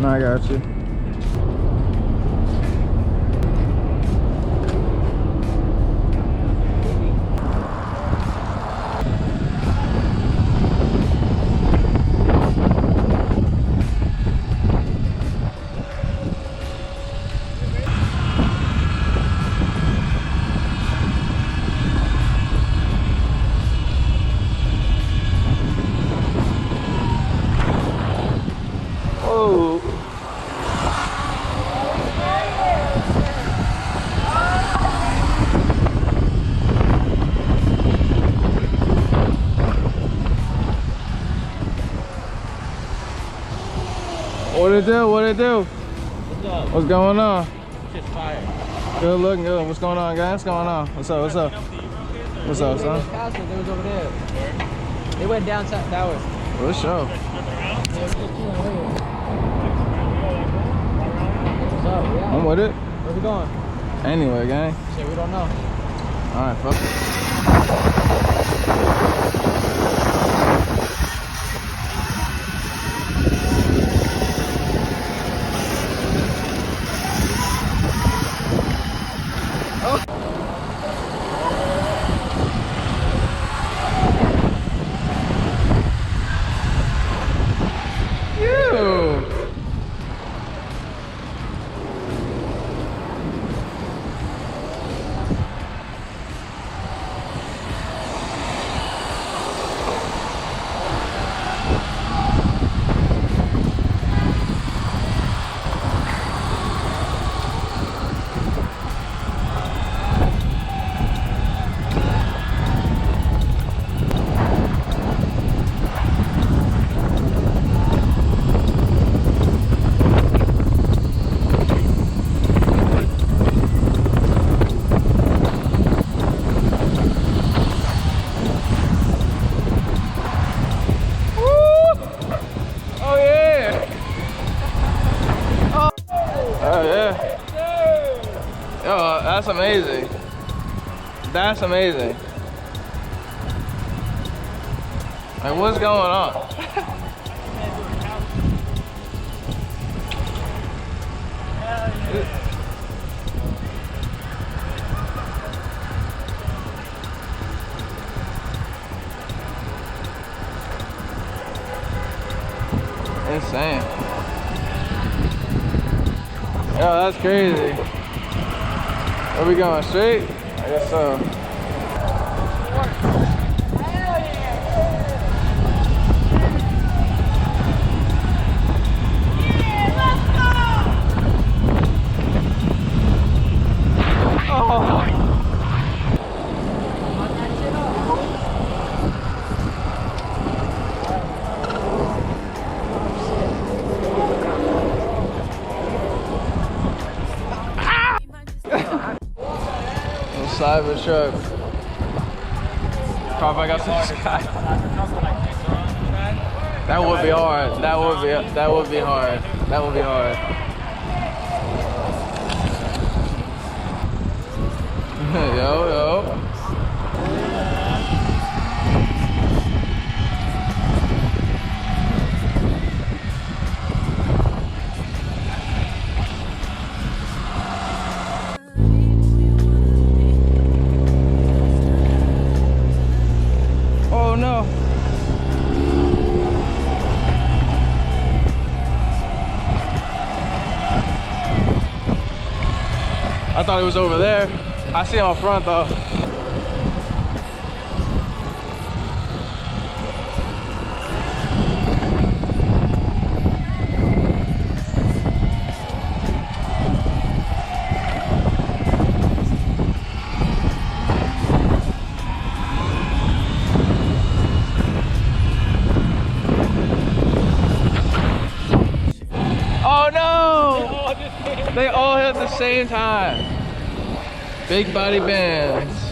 No, I got you. What it do? What it do? What's up? What's going on? Just fire. Good looking, good. What's going on, guys? What's going on? What's up? What's up? What's up, son? They was over there. They went down that way. For sure. What's up? Yeah. I'm with it. Where we going? Anyway, gang. Shit, we don't know. Alright, fuck it. That's amazing. That's amazing. Like, what's going on? Insane. Yo, that's crazy. Where we going, straight? I guess so. Side of the truck. Probably got some sky. That would be hard. That would be hard. That would be hard. Yo. No. I thought it was over there. I see him up front though. They all hit at the same time. Big body bands.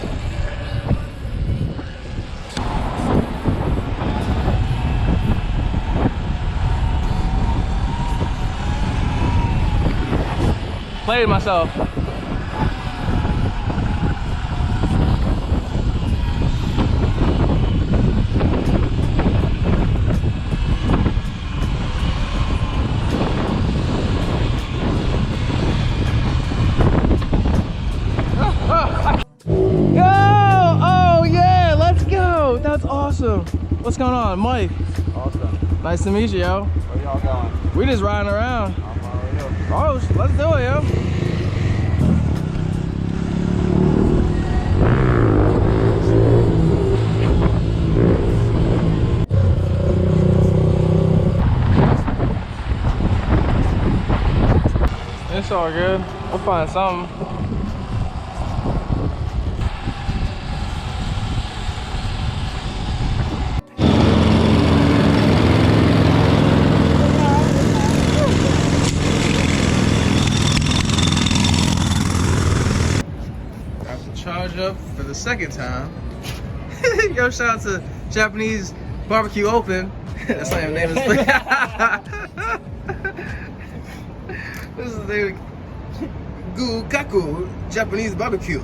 Played myself. What's going on, Mike? Awesome. Nice to meet you, yo. Where y'all going? We just riding around. I'm already up. Oh, let's do it, yo. It's all good. We'll find something. Got to charge up for the second time. Yo, shout out to Japanese Barbecue Open. That's not even the name of this place. This is the Gukaku Japanese barbecue.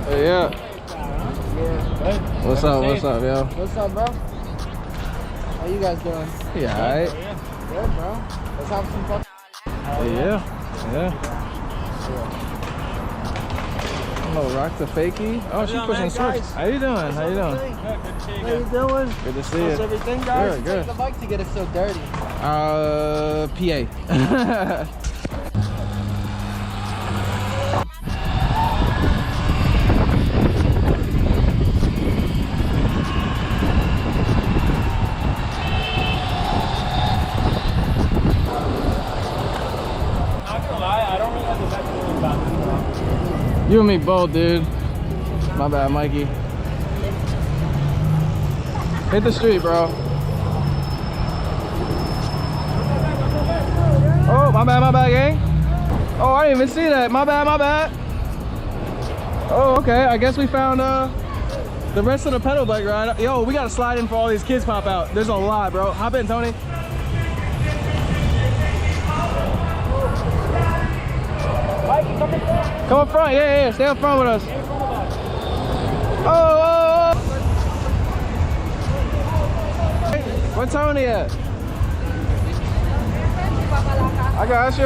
Hey, yeah. What's up, yo? What's up, bro? How you guys doing? Yeah, alright. Good, bro. Let's have some fun. Yeah. Oh, rock the fakie. Oh, she's pushing shorts. How you doing? How you doing? How you doing? Good to see you. How's everything, guys? Good. Take the bike to get it so dirty. PA. You and me both, dude. My bad, Mikey. Hit the street, bro. Oh, my bad, gang. Oh, I didn't even see that. My bad. Oh, okay. I guess we found the rest of the pedal bike ride. Yo, we gotta slide in for all these kids pop out. There's a lot, bro. Hop in, Tony. Come up front, yeah, stay up front with us. Oh. Where's Tony at? I got you.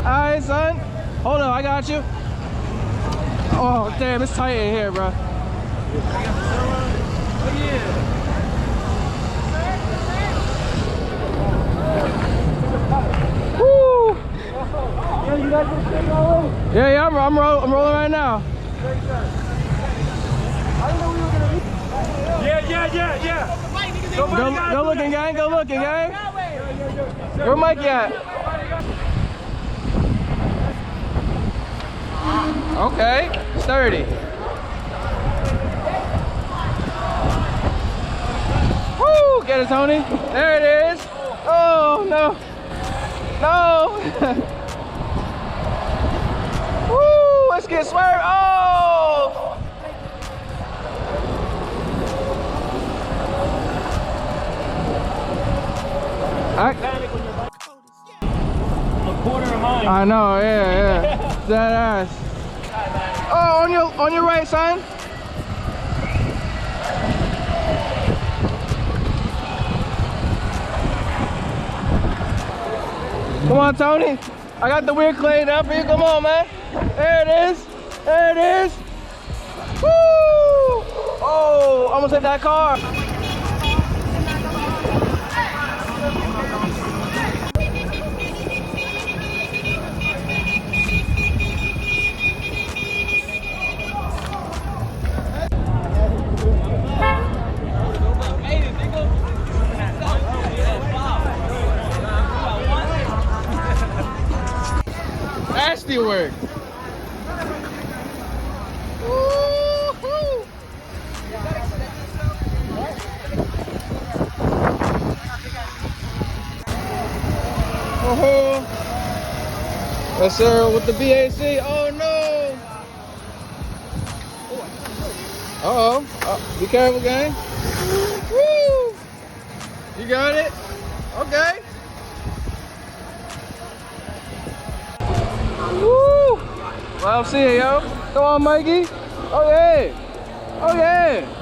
Alright, son. Hold on, I got you. Oh, damn, it's tight in here, bro. Woo! Yeah, I'm rolling right now. Yeah. Go looking, gang. Where Mikey at? Okay, sturdy. Woo! Get it, Tony. There it is. Oh no. Woo! Let's get swerved. Oh! I know, yeah. That ass. Oh, on your right, son. Come on, Tony. I got the wheel cleaned up for you. Come on, man. There it is. Woo! Oh, almost hit that car. Nasty work. Woo-hoo. Oh, yes, sir, with the BAC. Oh no. Uh-oh. Be careful, gang. Woo. You got it? Okay. Woo! Well, see you, yo. Come on, Mikey. Oh, yeah. Oh, yeah.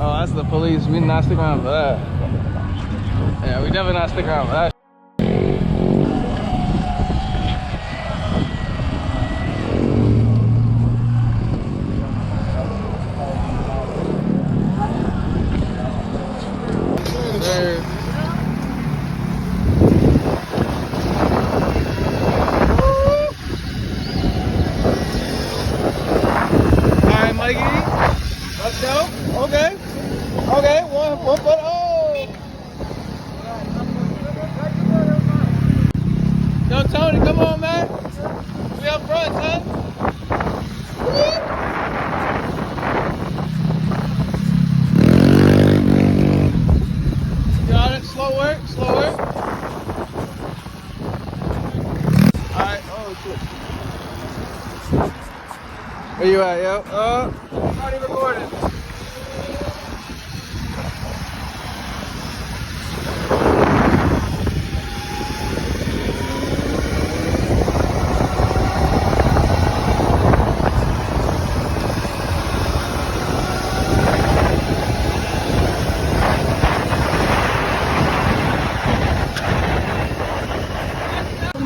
Oh, that's the police. We not sticking around for that. Yeah, we definitely not sticking around for that. There. All right, Mikey. Let's go. Okay. Okay, one foot. Oh! Yo, Tony, come on, man. We up front, son. Got it. Slow work. Slow work. All right. Oh, shit. Where you at, yo? Already recording.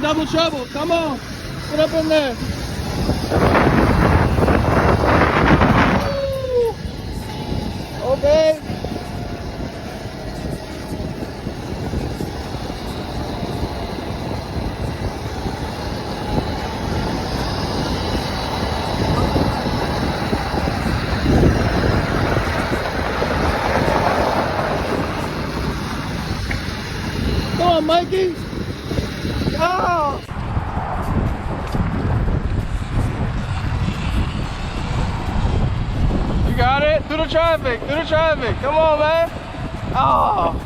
Double trouble, come on, get up in there. Woo. Okay. Come on, Mikey. Oh. You got it? Through the traffic, through the traffic. Come on, man. Oh.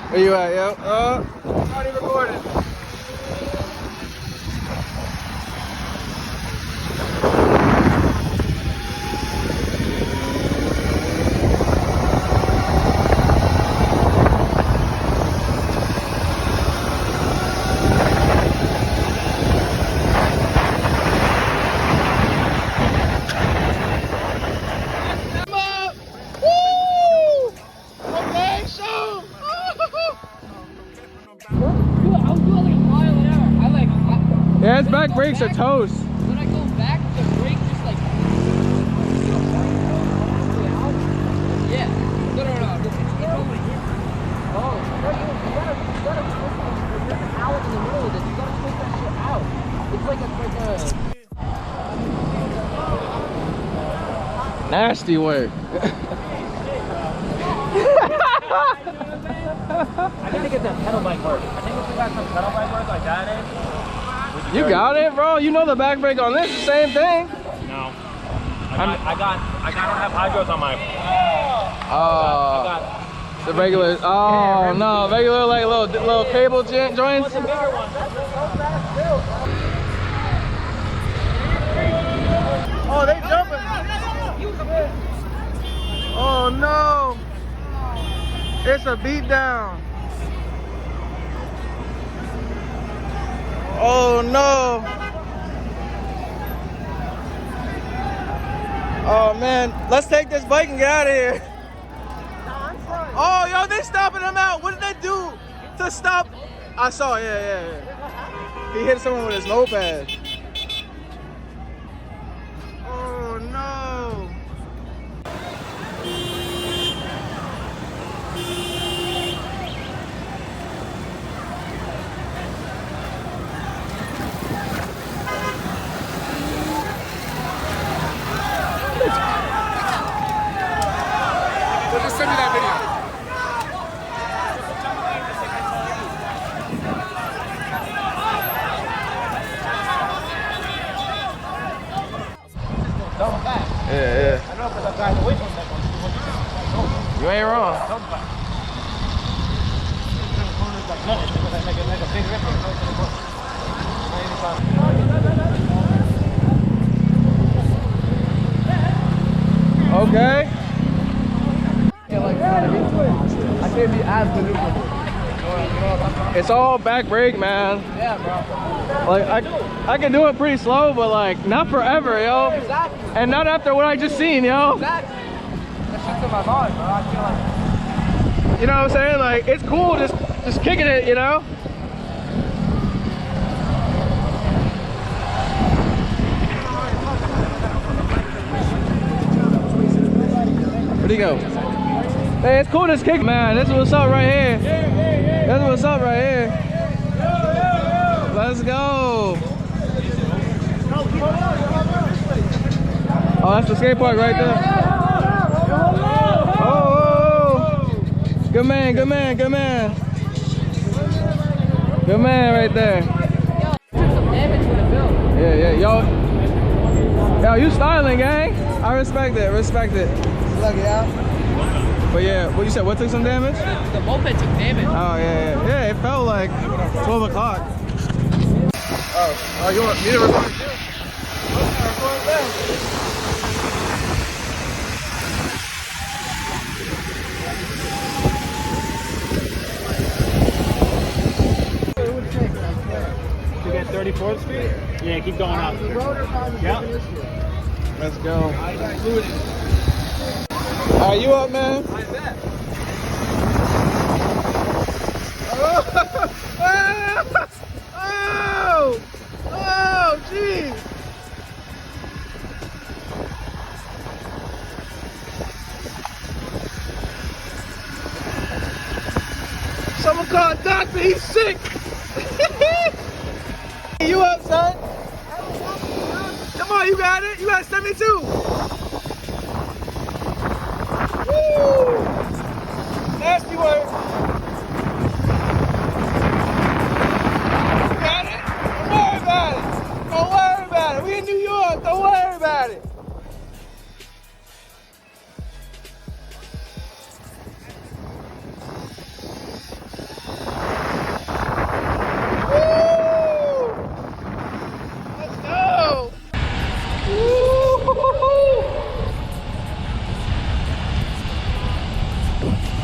Where you at, yo? Already recording. Yeah, his back brakes are toast. When I go back, the brake just like... Yeah. No. Oh, you gotta there's an outlet in the middle of this. You gotta take that shit out. It's like a... Nasty work. I need to get that pedal bike work. I think if we got some pedal bike work like that in, you got it, bro. You know the back brake on this, the same thing. No. I don't have hydros on my. Oh. I got the regular. Oh no, regular like little cable joints. the bigger one. Oh, they jumping. Oh no. It's a beat down. Oh no. Oh man, let's take this bike and get out of here. Oh yo, they stopping them out. What did they do to stop? I saw, yeah. He hit someone with his moped. Oh no. Just send me that video. Yeah. I know because I've gotten away from that one. You ain't wrong. Like a big ripper. Okay. Yeah, like, I can't be as maneuverable. It's all back brake, man. Yeah, bro. Like I can do it pretty slow, but like not forever, yo. Exactly. And not after what I just seen, yo. Exactly. That shit's in my mind, bro. I feel like. You know what I'm saying? Like it's cool just kicking it, you know? Where'd he go? Hey, it's cool just kicking, man. This is what's up right here. That's what's up right here. Let's go. Oh, that's the skate park right there. Oh, good man, good man, good man. Good man right there. Yeah, yo, you styling, gang. I respect it, respect it. Look, yeah. But yeah, what you said, what took some damage? The moped took damage. Oh, yeah. Yeah, it felt like 12 o'clock. Oh, you want me to record it too? Okay, record it then. You get 34th speed? Yeah, keep going up. Yeah. Let's go. Are you up, man? I bet. Oh, jeez. Someone call a doctor, he's sick. You up, son? Come on, you got it. You got 72. Woo! Nasty work. You got it? Don't worry about it. Don't worry about it. We in New York. Don't worry about it.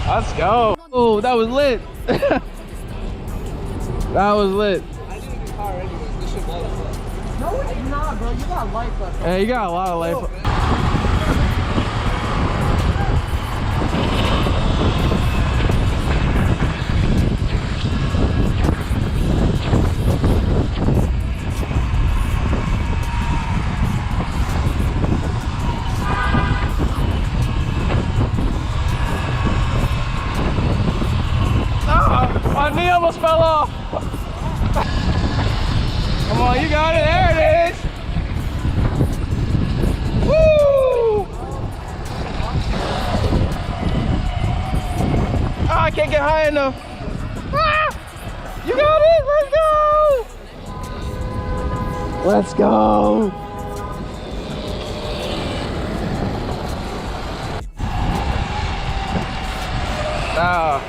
Let's go. Oh, that was lit. That was lit. I need a new car anyways. This shit blows up. No, it's not, bro. You got life left. Yeah, you got a lot of life. My knee almost fell off. Come on, you got it. There it is. Woo! Oh, I can't get high enough. Ah! You got it. Let's go. Let's go. Ah.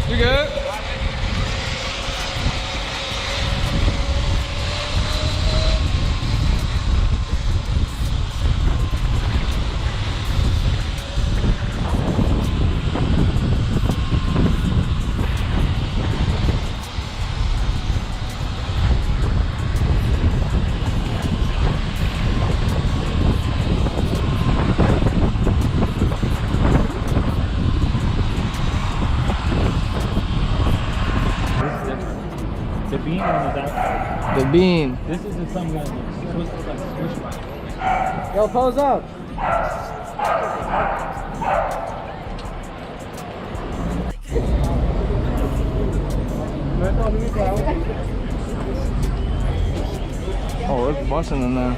You good? bean. This is the some guy twisted like squish. Yo, pose up. Oh, it's busting in there.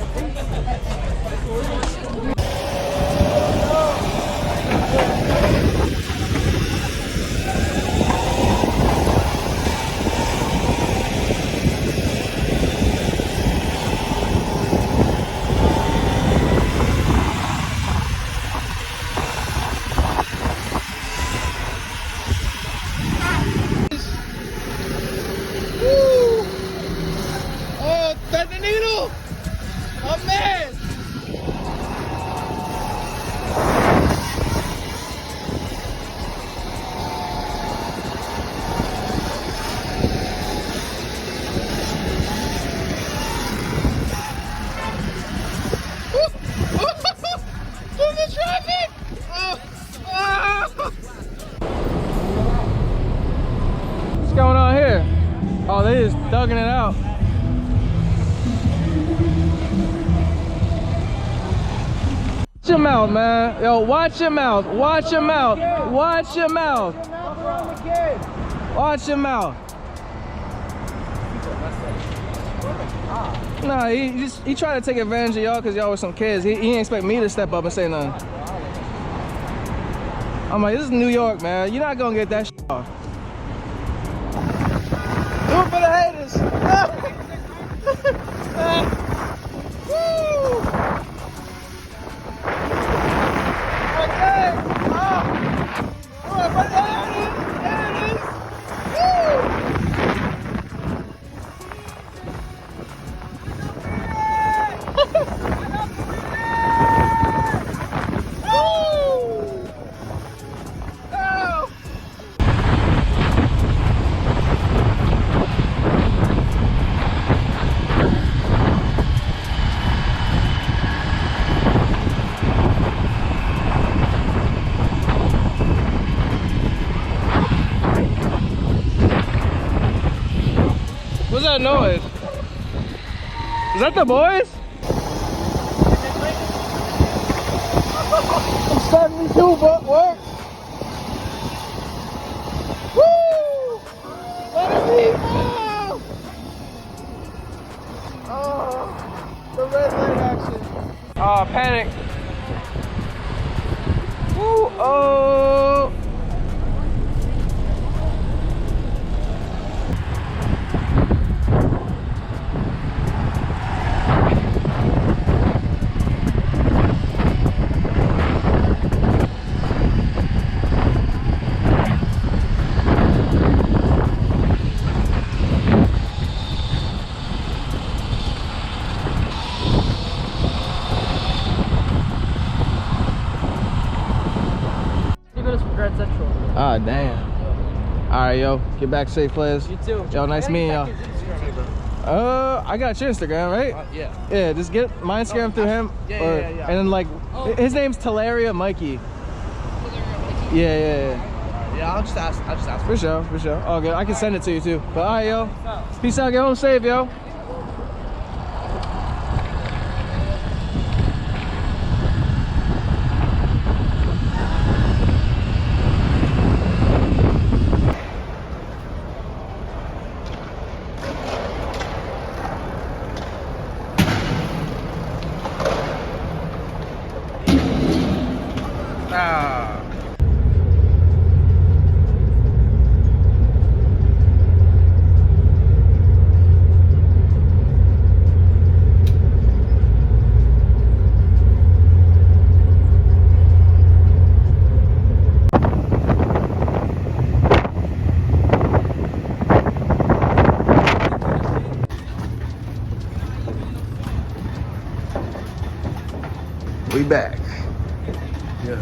Oh, thread the needle! Oh man! Through the traffic! Oh. What's going on here? Oh, they just thugging it out. Watch your mouth, man. Yo, watch your mouth. Watch your mouth. Watch your mouth. Watch your mouth. Nah, he tried to take advantage of y'all because y'all were some kids. He didn't expect me to step up and say nothing. I'm like, this is New York, man. You're not gonna get that shit off. Do it for the haters. Woo! Okay. Oh, but there it is. There it is. What's that noise? Is that the boys? I'm 72, but work. Woo! Let it be. Oh, the red light action. Oh, panic. Woo! Oh. Ah, damn. All right, yo. Get back safe, players. You too. Yo, nice meeting y'all. I got your Instagram, right? Yeah. Yeah, just get my Instagram through him. Yeah. And then, like, his name's Teleria Mikey. Yeah. Yeah, I'll just ask. For sure. All good. I can send it to you, too. But, all right, yo. Peace out. Get home safe, yo. We back. Yeah.